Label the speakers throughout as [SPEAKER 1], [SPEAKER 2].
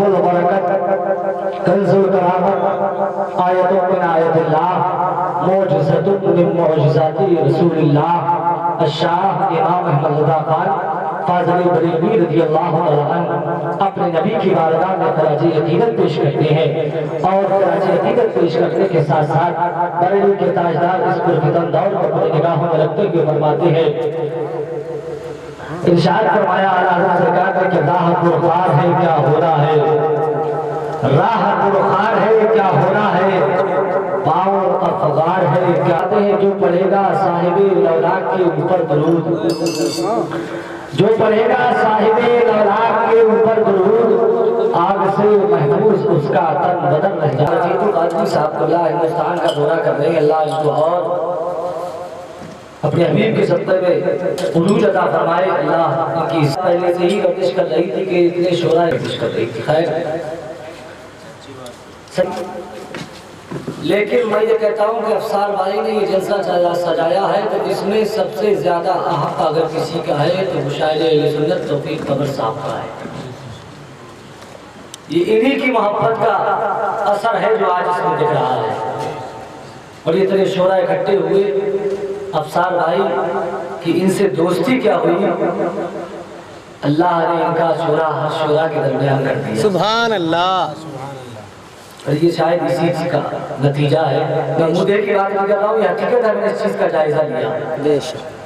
[SPEAKER 1] कंजुल करामत आयतों मिन आयतिल्लाह मौजज़तुन मिन मौजज़ाति रसूलिल्लाह अशाह इमाम अहमद रज़ा खान फाज़िल बरेलवी रज़ियल्लाहु तआला अन्हु अपने नबी की बारगाह में खराजे अक़ीदत पेश करते हैं और खराजे अक़ीदत पेश करने के साथ साथ बरेली के ताजदार इस पुरफ़ितन दौर को अपनी निगाहों में रखते हुए फरमाते हैं, इरशाद फरमाया आला हज़रत सरकार ने कि राह पुरखार है क्या होना है, राह पुरखार है क्या होना है, पाँव अफगार है क्या है। जो पढ़ेगा साहिबे लौलाक के ऊपर दरूद, जो पढ़ेगा साहिबे लौलाक के ऊपर दरूद, आग से महफूज उसका तन बदन रह जाए। तो कादरी साहब अल्लाह हिंदुस्तान का दौरा कर रहे हैं, अल्लाह इनको और अपने हबीब के सत्ते में उलूज अता फरमाए। अल्लाह इनकी पहले से ही गर्दिश कर रही थी कि इतने शोरा गर्दिश कर रही थी, खैर लेकिन मैं ये कहता हूँ कि अफसार भाई ने ये जलसा सजाया है तो इसमें सबसे ज्यादा हक अगर किसी का है तो मुशाहिद अहले सुन्नत तौफीक कमर साहब का है। ये इन्हीं की मोहब्बत का असर है जो आज इसमें दिख रहा है। और ये इतने शोरा इकट्ठे हुए अफसार भाई कि इनसे दोस्ती क्या हुई, अल्लाह ने इनका शोरा हर शोरा के दरमियान कर दिया। सुभान अल्लाह। और ये शायद इसी चीज का नतीजा है। मैं मुद्दे की बात नहीं कर रहा हूँ, हकीकत है, मैंने इस चीज का जायजा लिया।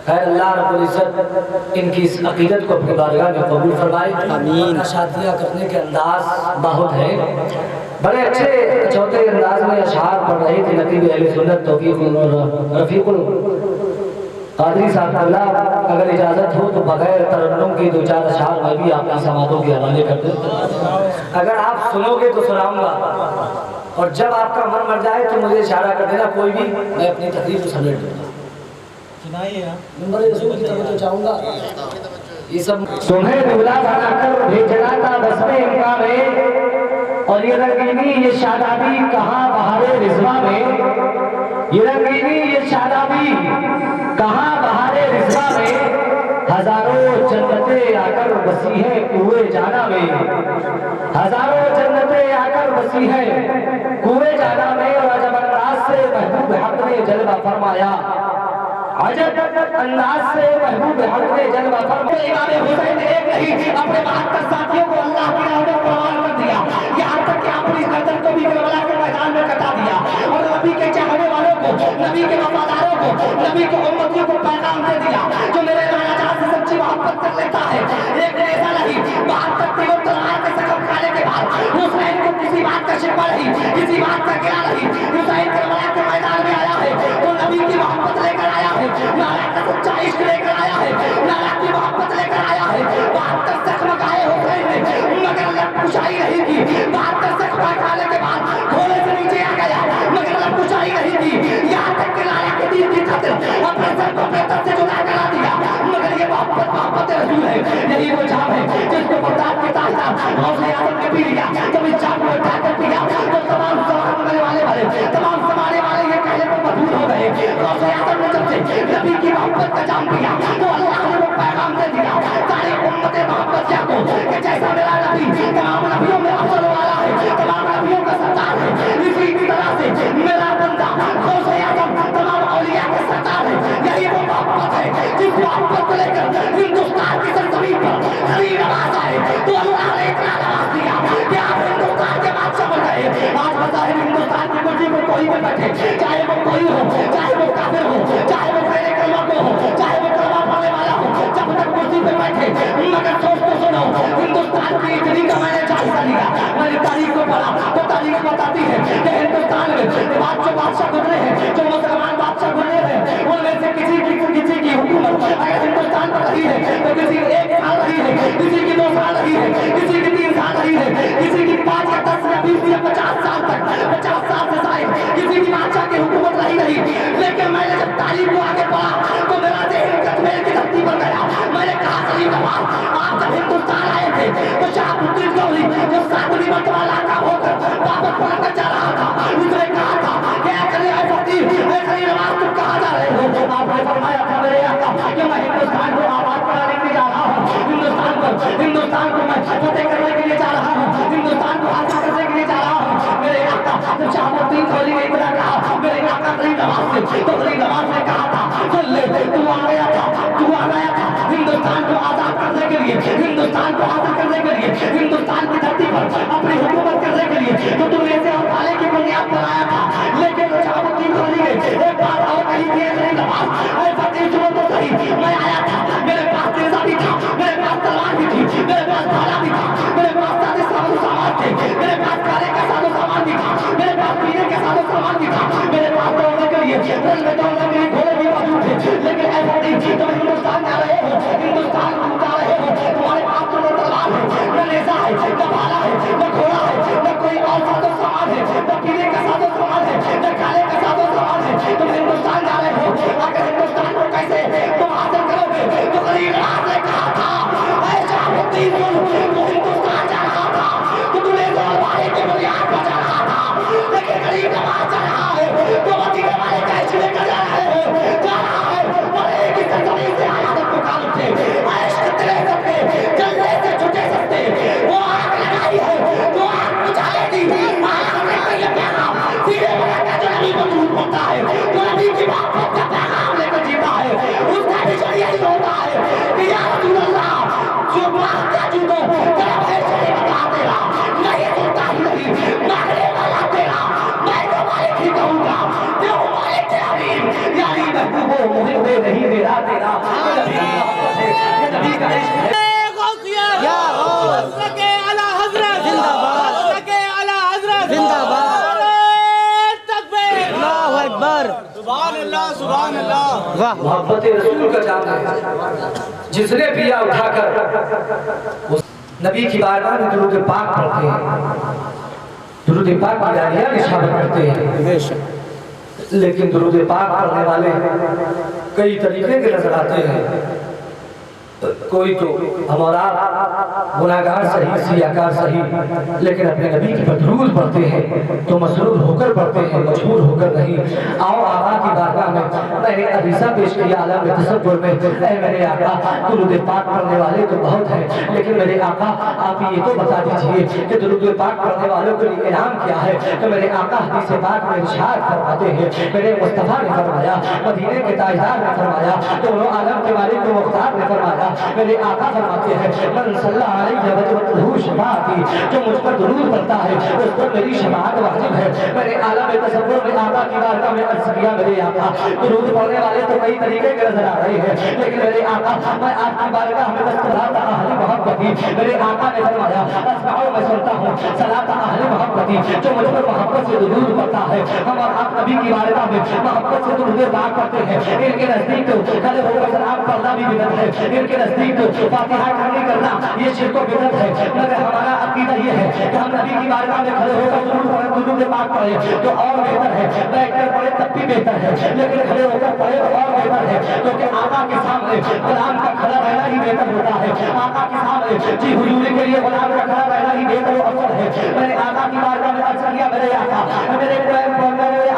[SPEAKER 1] खैर अल्लाह रब्बुल इज्जत इनकी इस अकीदत को अपनी बारगाह में कबूल फरमाए, आमीन। शादियाँ करने के अंदाज बहुत है, बड़े अच्छे चौथे अंदाज में अशआर पढ़ रहे थे नकीब अहले सुन्नत तौफीक रफीकुल कादरी साहब। अल्लाह अगर इजाजत हो तो बगैर तरन्नुम की दो चार अशआर मैं भी आपकी समातों के हवाले कर दूं। अगर आप सुनोगे तो सुनाऊंगा और जब आपका मन मर जाए तो मुझे इशारा कर देना, कोई भी मैं अपनी तकरीर को समेट दूंगा। नंबर रसूल की तरफ तो चाहूंगा ये सब तुम्हें दूल्हा बनाकर भेजना था बस में इनका में, और ये रंगीनी ये शादाबी कहाँ बहारे रिजवा में, ये रंगीनी ये शादाबी कहाँ बहारे रिजवा में, हजारों जन्नतें आकर बसी है कुएं जाना में, हजारों जन्नतें आकर बसी है कुएं जाना में। और जब अंदाज से महबूब हक ने जलवा फरमाया, अजब अंदाज से महबूब हक ने जलवा फरमाया। इमाम हुसैन एक नहीं अपने 72 साथियों को अल्लाह की राह में कुर्बान कर दिया, यहाँ तक कि अपनी गर्दन को भी करबला के मैदान में कटा दिया। और नबी के चाहने वालों को, नबी के वफादारों को, नबी के उम्मतियों को पैगाम दे दिया, जो मेरे नाना जान से सच्ची मोहब्बत कर लेता है एक ऐसा नहीं 72 तीनों तलवार के जख्म खाने के बाद हुसैन को किसी बात का शिकवा नहीं, किसी बात का गिला नहीं। हुसैन करबला के मैदान में आया है तो नबी की मोहब्बत लेकर आया है, नारा का सच्चा इश्क लेकर आया है, नारा की मोहब्बत लेकर आया है। 72 जख्म खाए हुसैन ने मगर लब कुशाई नहीं की, 72 जख्म खाने के बाद घोड़े से नीचे आ गया मगर लब कुशाई नहीं की, यहाँ तक कि नारा के दीन की खातिर अपने सर को अपने तर से जुदा करा दिया। मगर ये मोहब्बत रसूल है, यही वो जाम है जिसको बगदाद के ताजदार गौसे आजम ने पी लिया। जब इस जाम को उठा कर पिया तो तमाम समाने वाले तमाम समाने वाले ये कहने पर मजबूर हो गए। गौसे आजम ने जब से नबी की मोहब्बत का जाम पिया तो अल्लाह ने वो पैगाम दे दिया सारी उम्मत मोहब्बत को कि जैसा मेरा नबी तमाम नबियों में अफजल वाला है, तमाम नबियों का सरदार है, इसी तरह से मेरा बंदा गौसे आजम तमाम औलिया के सरदार है। यही वो मोहब्बत है जिस मोहब्बत को लेकर हिंदुस्तान की सरजमीन पर खलील नवाज आए तो अल्लाह ने इतना नवाज दिया कि आप हिंदुस्तान के बादशाह बन गए। आज बजाय हिंदुस्तान की कुर्सी पर कोई भी बैठे, चाहे वो कोई हो, चाहे वो काफिर हो, चाहे वो पहले कलमा को हो, चाहे वो कलमा पढ़ने वाला हो, जब तक कुर्सी पर बैठे मगर सोच तो सुनो हिंदुस्तान की इतनी का मैंने जायजा लिया। मैंने तारीख को पढ़ा तो तारीख बताती है कि हिंदुस्तान में जो बादशाह गुजरे हैं, जो मुसलमान बादशाह गुजरे हैं, उनमें से किसी की हुकूमत अगर हिंदुस्तान पर रही है तो किसी 1 साल रही है, किसी की 2 साल रही है, किसी की 3 साल रही है, किसी की 5 या 10 या 20 या 50 साल तक, 50 साल से शायद किसी की बादशाह की हुकूमत रही। लेकिन मैंने जब तारीख को आगे पढ़ा तो मेरा ज़हन कश्मीर की धरती पर गया। मैंने कहा सलीम नवाज आप जब हिंदुस्तान आए थे तो शहाबुद्दीन गौरी जो 7वीं मरतबा लाका होकर वापस पलटकर जा रहा था, उसने कहा था कि सलीम नवाज तुम कहाँ जा रहे हो? आपने फरमाया था मेरे आका कि मैं हिंदुस्तान को आबाद कराने के लिए जा रहा हूँ, हिंदुस्तान को मैं फतेह करने के लिए जा रहा हूँ।
[SPEAKER 2] तो गरीब नवाज ने कहा था सुन ले, तू आ गया था हिंदुस्तान को आजाद करने के लिए, हिंदुस्तान को हासिल करने के लिए, हिंदुस्तान की धरती पर अपनी हुकूमत करने के लिए, तो तू ऐसे और काले की बुनियाद पर आया था। लेकिन निजामुद्दीन खिलजी ने एक बात और कही थी, गरीब नवाज ऐसा सुनो तो सही, मैं आया था, मेरे पास तेजा भी था, मेरे पास तलवार भी थी, मेरे पास भाला भी था, मेरे पास सारे साजो सामान थे, मेरे पास खाने का साजो सामान भी था, मेरे पास पीने का साजो सामान भी था, मेरे पास दौड़ने के लिए रन में दौड़ने के लिए घोड़े भी मौजूद थे। लेकिन ऐसा नहीं, तुम हिंदुस्तान जा रहे हो, हिंदुस्तान जा रहे हो, तुम्हारे पास तो न तलवार है, न नेजा है, न भाला है, न घोड़ा है, न कोई और साजो सामान है, न पीने का साजो सामान है, न खाने का साजो सामान है। तुम हिंदुस्तान जा रहे हो, अगर हिंदुस्तान को कैसे तुम हासिल करोगे? तो गरीब नवाज ने कहा था ऐसा मुद्दी सुन, तो हिंदुस्तान जा रहा था, तो तुम्हें जोरबारी की बुनियाद पर जा रहा था, लेकिन गरीब नवाज जा रहा है तो मदीने वाले कैसे लेकर जा रहे हो, जा रहा है बड़े की सरजमी से आयात को काल उठे, ऐश तेरे सबके जलने से छुटे सकते, वो आग लगाई है, वो आग बुझाएगी, आग में ये पैगाम सीधे बनाकर जो नबी को दूर होता है, जो नबी की बात का पैगाम लेकर जीता है, उसका विजय यही होता है कि या रसूल अल्लाह जो मांगता जूतो तेरा पैसे नहीं बता तेरा, नहीं सुनता ही नहीं, मांगने वाला तेरा, मैं तो मालिक ही कहूँगा, तेरा मालिक तेरा वीर, यानी महबूबो मुहिब्बे नहीं मेरा तेरा, ये नबी का इश्क है।
[SPEAKER 3] या सके आला हजरत जिंदाबाद, सके आला हजरत जिंदाबाद, तकबीर, अल्लाहु अकबर, सुभान अल्लाह, सुभान अल्लाह। वाह,
[SPEAKER 1] मोहब्बत रसूल का जाम है, जिसने पिया उठाकर उस नबी की बारगाह में दुरूद पाक पढ़ते हैं, दुरूद पाक की जारिया निशान करते हैं। लेकिन दुरूद पाक पढ़ने वाले कई तरीके के नजर आते हैं, कोई तो हमारा गुनाहगार सही, सियाकार सही, लेकिन अपने नबी की दरूद पढ़ते हैं तो मसरूर होकर पढ़ते हैं, मजबूर होकर नहीं। आओ आका की बारगाह में मैंने अरीसा पेश किया आलम तसव्वुर में, मेरे आका दुरूद पाक पढ़ने वाले तो बहुत हैं, लेकिन मेरे आका आप ये तो बता दीजिए कि दुरूद पाक पढ़ने वालों के लिए इनाम क्या है। तो मेरे आका हदीस पाक में इरशाद फरमाते हैं, मेरे मुस्तफा ने फरमाया, मदीने के ताजदार ने फरमाया, दोनों आलम के मालिक को मुख्तार ने फरमाया, मेरे आका फरमाते हैं मन सल्लल्लाहु अलैहि वसल्लम शफाअती, जो मुझ पर दुरूद पढ़ता है उस पर मेरी शफाअत वाजिब है। मेरे आलम तसव्वुर में आका की बारगाह में अर्ज किया, मेरे आका दुरूद पढ़ने वाले तो कई तरीके के नजर आ रहे हैं, लेकिन मेरे आका मैं आपकी बारगाह में बस सलात अहले मोहब्बती, मेरे आका ने फरमाया अस्माओ मैं सुनता हूँ सलात अहले मोहब्बती, जो मुझ पर मोहब्बत से दुरूद पढ़ता है, हम और आप नबी की बारगाह में मोहब्बत से दुरूद पाक करते हैं। इनके नजदीक तो खड़े होकर सलाम पढ़ना भी बिदअत है, इनके नजदीक तो फातिहा खानी करना ये शिर्क व बिदअत है, मगर हमारा अकीदा ये है कि हम नबी की बारगाह में खड़े होकर दुरूद पाक पढ़े तो और बेहतर है, बैठकर पढ़े तब भी बेहतर है, लेकिन खड़े होकर पढ़े तो और बेहतर है, क्योंकि आका के सामने गुलाम का खड़ा रहना ही बेहतर होता है। आका के सामने जी हुजूरी के लिए गुलाम का खड़ा रहना ही बेहतर अफजल है। मैंने आका की बारगाह में अर्ज किया, मेरे आका मेरे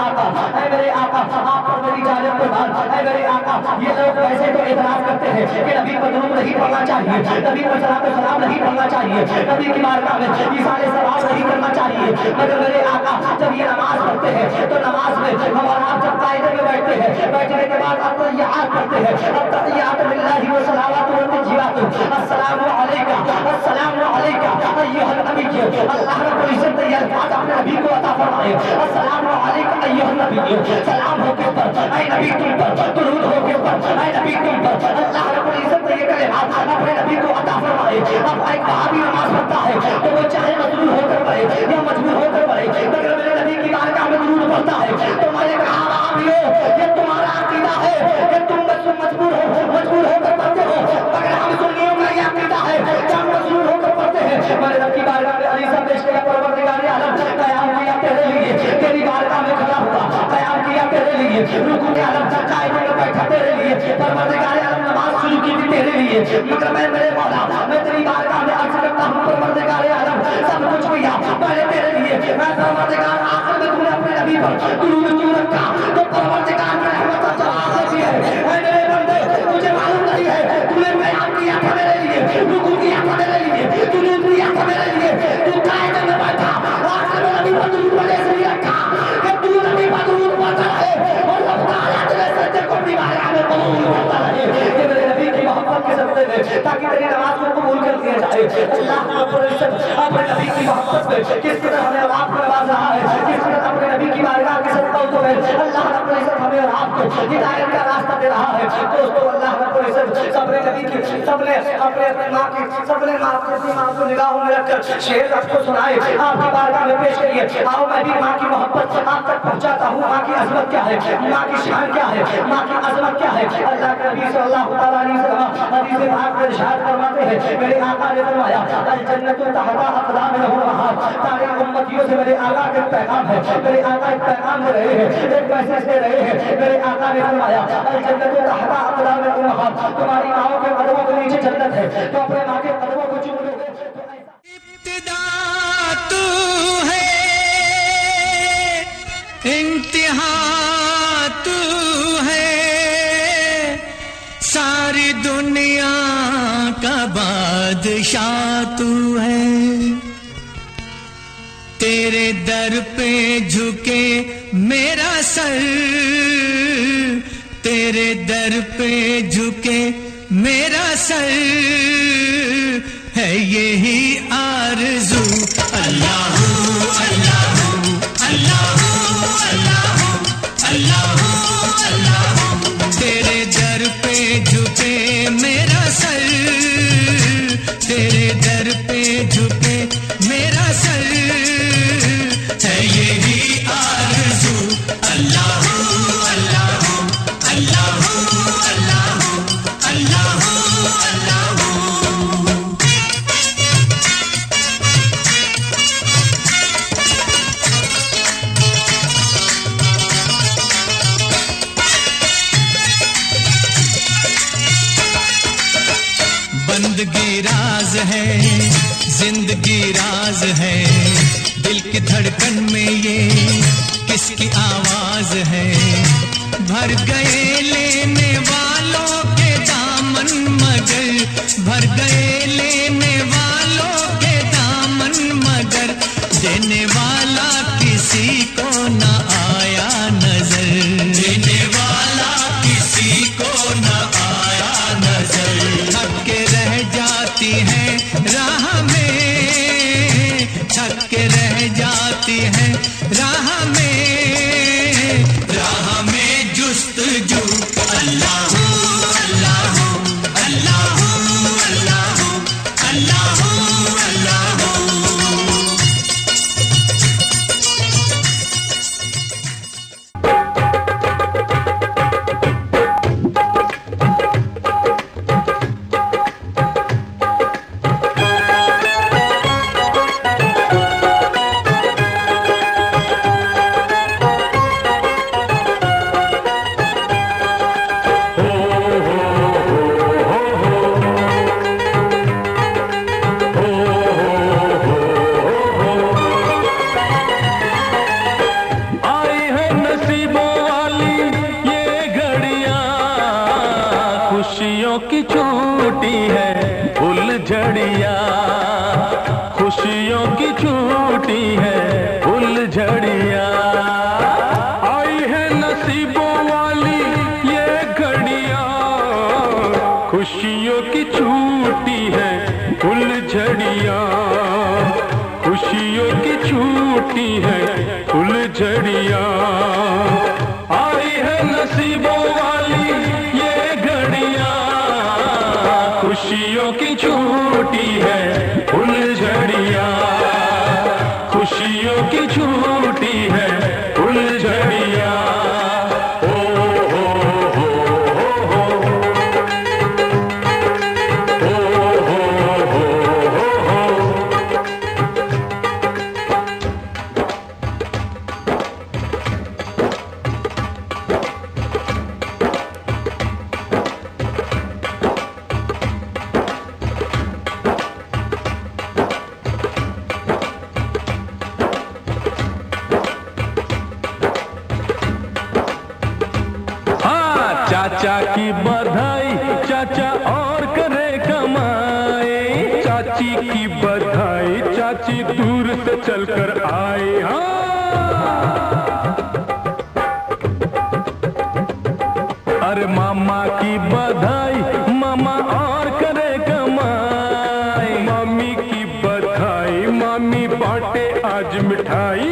[SPEAKER 1] आका मेरे आका आप पर मेरी जानिब कुर्बान, मेरे आका ये लोग वैसे तो एतराज करते हैं कि नबी पर दुरूद नहीं पढ़ना चाहिए, नबी पर सलाम नहीं पढ़ना चाहिए, नबी की बारगाह में इशारे सवाल नहीं करना चाहिए, मगर मेरे आका जब ये नमाज पढ़ते हैं तो नमाज में हम और आप जब कायदे में बैठते हैं, बैठने के बाद आप तहियात पढ़ते हैं, तहियात लिल्लाहि व सलावतु व तज्जियातु अस्सलामु अलैका अय्युहन नबी, अल्लाह रब्बुल इज्जत ये अल्फाज अपने नबी को अता फरमाए, अस्सलामु अलैका अय्युहन नबी, सलाम हो के ऊपर ऐ नबी तुम पर, दुरूद हो के ऊपर ऐ नबी तुम पर, अल्लाह रब्बुल इज्जत ये कलिमात अपने नबी को अता फरमाए। अब एक वहाबी नमाज पढ़ता है तो वो चाहे मजबूर होकर पढ़े या मजबूर होकर पढ़े, मगर मेरे नबी की बारगाह में दुरूद पढ़ता है तो मैंने कहा वहाबियो ये तुम्हारा अकीदा है कि तुम मजबूर होकर पढ़ते हो, मगर हम सुन्नियों का ये अकीदा है कि हम मजबूर होकर पढ़ते हैं। मेरे रब की बारगाह में अली साहब पेश किया, परवरदिगार आलम कयाम किया तेरे लिए, तेरी बारगाह में खड़ा हुआ कयाम किया तेरे लिए, रुकू के आलम कायदे में बैठा तेरे लिए, परवरदिगार आलम नमाज शुरू की थी तेरे लिए, मगर मैं मेरे मौला मैं तेरी बारगाह में अर्ज करता हूँ परवरदिगार आलम सब कुछ किया मैंने तेरे लिए, मैं परवरदिगार आखिर में तूने अपने नबी पर दुरूद क्यों रखा, तो परवरदिगार की रहमत जवाब देती है मेरे बंदे तुझे मालूम नहीं है तूने कयाम किया था मेरे लिए, रुकू किया था मेरे लिए, दुरूद किया था मेरे लिए, तू कायदे में बैठा आखिर में नबी पर दुरूद पढ़ने से नहीं रखा कि तू नबी पर दुरूद पढ़ता है और रफ्तार
[SPEAKER 2] के सजदे में, ताकि तेरी नमाज को कबूल कर दिया जाए। अल्लाह रब्बुल इज्जत अपने नबी की मोहब्बत में किस तरह हमें और आपको नवाज रहा है, किस तरह अपने नबी की बारगाह के सदक़ों में अल्लाह रब्बुल इज्जत हमें और आपको हिदायत का रास्ता दे रहा है। दोस्तों, अल्लाह रब्बुल इज्जत सबने नबी की, सबने अपने अपने माँ की, सबने माँ को निगाहों में रखकर शेर आपको सुनाए, आपकी बारगाह में पेश करिए। आओ मैं भी माँ की मोहब्बत आप तक पहुँचाता हूँ। माँ की अज़मत क्या है, माँ की शान क्या है, माँ की अज़मत क्या है। अल्लाह के नबी सल्लल्लाहु अलैहि वसल्लम हदीस पाक में इरशाद फरमाते हैं, मेरे आका ने फरमाया अल जन्नतु तहता अक़दामिहिम वहाब। सारे उम्मतियों से मेरे आका का पैगाम है, मेरे आका एक पैगाम दे रहे हैं, एक मैसेज दे रहे हैं। मेरे आका ने फरमाया अल जन्नतु तहता अक़दामिहिम वहाब, तुम्हारी माँओं के कदमों के नीचे जन्नत है, तो अपने माँ के कदमों को चूम लोगे।
[SPEAKER 3] इब्तिदा तू है, इंतहा तू है, सारी दुनिया का बादशाह तू है। तेरे दर पे झुके मेरा सर, तेरे दर पे झुके मेरा सर, है यही आरज़ू। अल्लाहू अल्लाहू अल्लाहू अल्लाहू अल्लाहू अल्लाहू, तेरे दर पे झुके मेरा सर, तेरे दर पे झुके मेरा सर, है यही आरज़ू। अल्लाहू अल्लाहू अल्लाहू अल्लाहू अल्लाहू अल्लाहू। बंदगी राज है, जिंदगी राज है, दिल की धड़कन में ये किसकी आवाज है। भर गए लेने वालों के दामन मगर, भर गए लेने वालों के दामन मगर, देने वाला किसी को न आया नजर, देने वाला किसी को न आया नजर। थक के रह जाती है राह में, थक के रह जाती है राह में, राह में जुस्तजू। अल्लाहू अल्लाहू अल्लाहू अल्लाहू अल्लाहू अल्लाहू।
[SPEAKER 4] खुशियों की छूटी है उलझड़िया, खुशियों की छूटी है उलझड़िया। आई है नसीबों वाली ये घड़िया, खुशियों की छूटी है उलझड़िया, खुशियों की छूटी है उलझड़िया। आई है नसीबों वाली ये घड़िया, खुशियों की छूटी है उलझड़िया, खुशियों की छूटी है उलझड़िया। चाचा की बधाई चाचा और करे कमाए, चाची की बधाई चाची दूर से चलकर आए। हाँ, अरे मामा की बधाई मामा और बांटे आज मिठाई।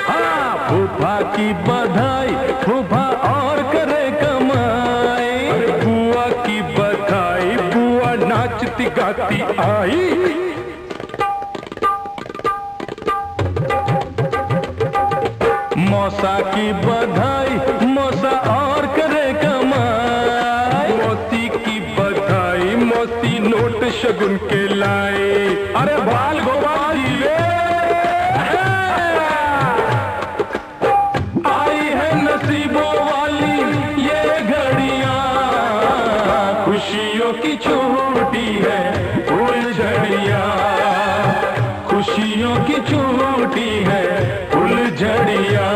[SPEAKER 4] हाँ, फूफा की बधाई, फूफा और करे कमाई। अरे बुआ की बधाई, बुआ नाचती गाती आई। मौसा की बधाई, मौसा और करे कमाई। मोती की बधाई, मोती नोट शगुन के लाए। अरे बाल गोपाल जी रे, आई है नसीबों वाली ये घड़ियां। खुशियों की छूटी है फुलझड़ियां, खुशियों की छूटी है फुलझड़ियां।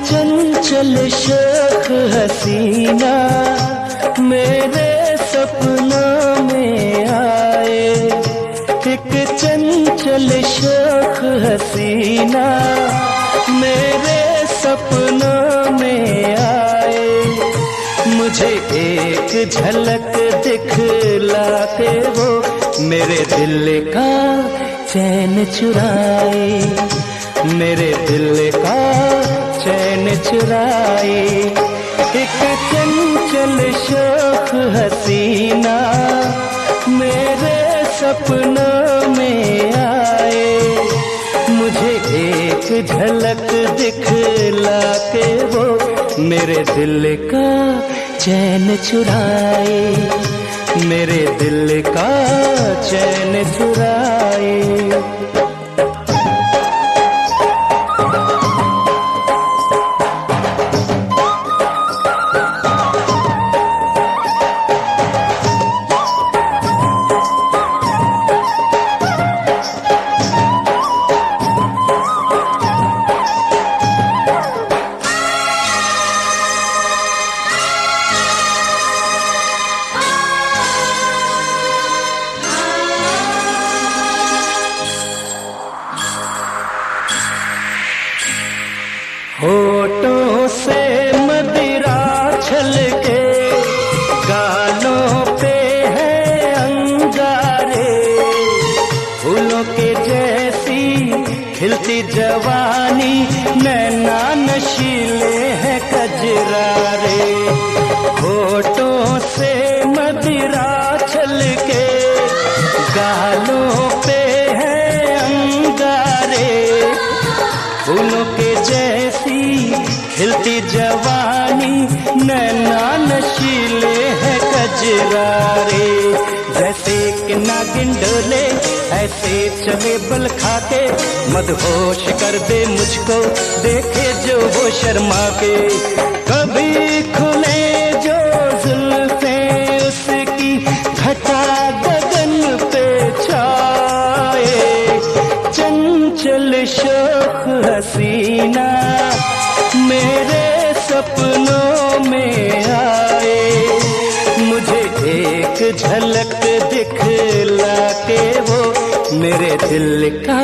[SPEAKER 5] चंचल शौक हसीना मेरे सपनों में आए। एक चंचल शौक हसीना मेरे सपनों में आए। मुझे एक झलक दिखला के वो मेरे दिल का चैन चुराए, मेरे दिल का चैन चुराए। एक चंचल शौक हसीना मेरे सपनों में आए। मुझे एक झलक दिखला के वो मेरे दिल का चैन चुराए, मेरे दिल का चैन चुराए। होठों से मदिरा छलके, गालों पे है अंगारे। फूलों के जैसी खिलती जवानी, नैना नशीले हैं कजरारे। होठों से मदिरा छलके, गालों पे है अंगारे। फूलों के जैसी खिलती जवानी, नैना नशीले हैं कजरारे। जैसे कि नागिन डोले ऐसे चले बल खाके, मदहोश कर दे मुझको देखे जो वो शर्मा के। कभी खुले जो जुल्फे उसकी, घटा गगन पे छाए। चंचल शौक हसीना मेरे सपनों में आए। मुझे एक झलक दिखला के वो मेरे दिल का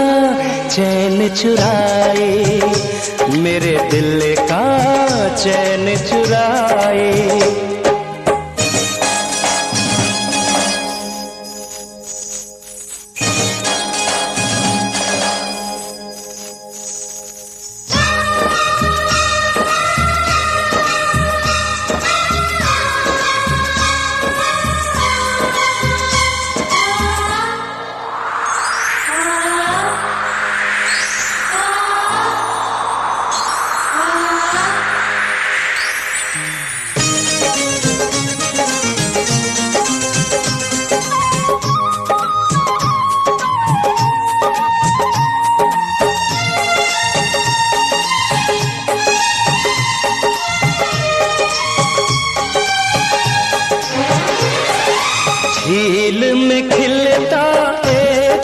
[SPEAKER 5] चैन चुराए, मेरे दिल का चैन चुराए।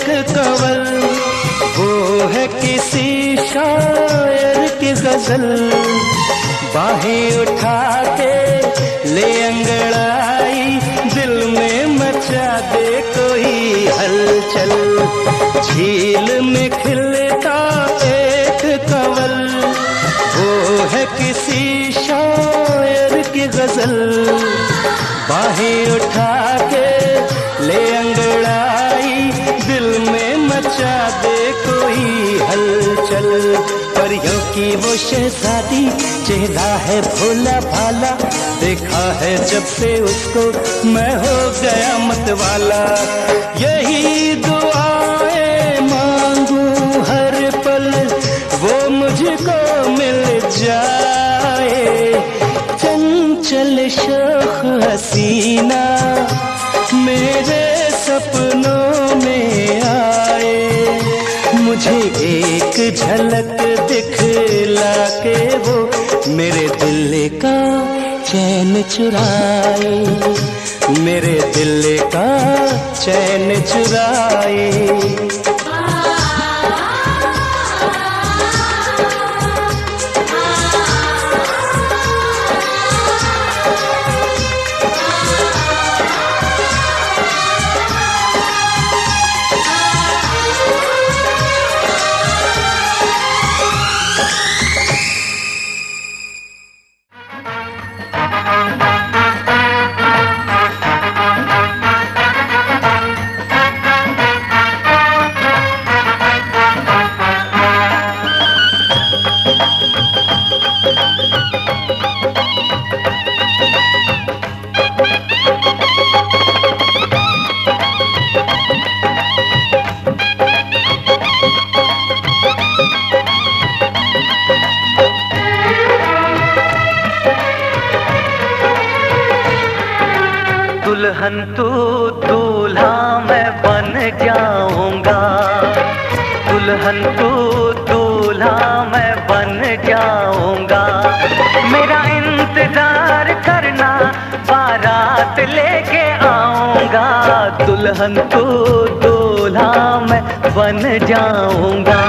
[SPEAKER 5] एक कंवल, वो है किसी शायर की गजल। बाहें उठा के ले अंगड़ाई, दिल में मचा दे कोई हलचल। झील में खिलता एक कंवल, वो है किसी शायर की गजल। बाहें उठा के ले अंगड़ाई, दिल में मचा दे कोई हलचल। परियों की वो शहजादी, चेहरा है भोला भाला, देखा है जब से उसको मैं हो गया मतवाला। यही दुआएं मांगू हर पल, वो मुझको मिल जाए। चंचल शोख हसीना मेरे सपनों में आए, मुझे एक झलक दिखला के वो मेरे दिल का चैन चुराए, मेरे दिल का चैन चुराए।
[SPEAKER 6] दुल्हन तू दूल्हा मैं बन जाऊंगा, दुल्हन तू दूल्हा मैं बन जाऊंगा। मेरा इंतजार करना, बारात लेके आऊंगा। दुल्हन तू दूल्हा मैं बन जाऊंगा।